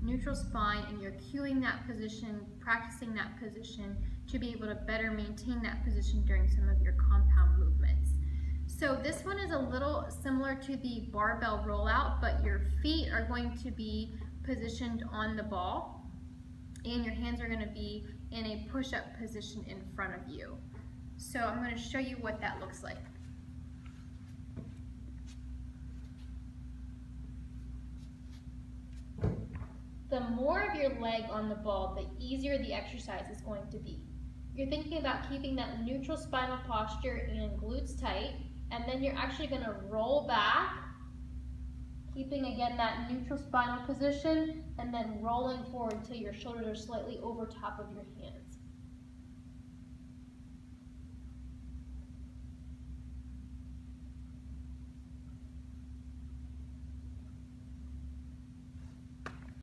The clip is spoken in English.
neutral spine, and you're cueing that position, practicing that position to be able to better maintain that position during some of your compound movements. So this one is a little similar to the barbell rollout, but your feet are going to be positioned on the ball and your hands are going to be in a push-up position in front of you. So I'm going to show you what that looks like. The more of your leg on the ball, the easier the exercise is going to be. You're thinking about keeping that neutral spinal posture and glutes tight, and then you're actually going to roll back, keeping again that neutral spinal position, and then rolling forward until your shoulders are slightly over top of your hands.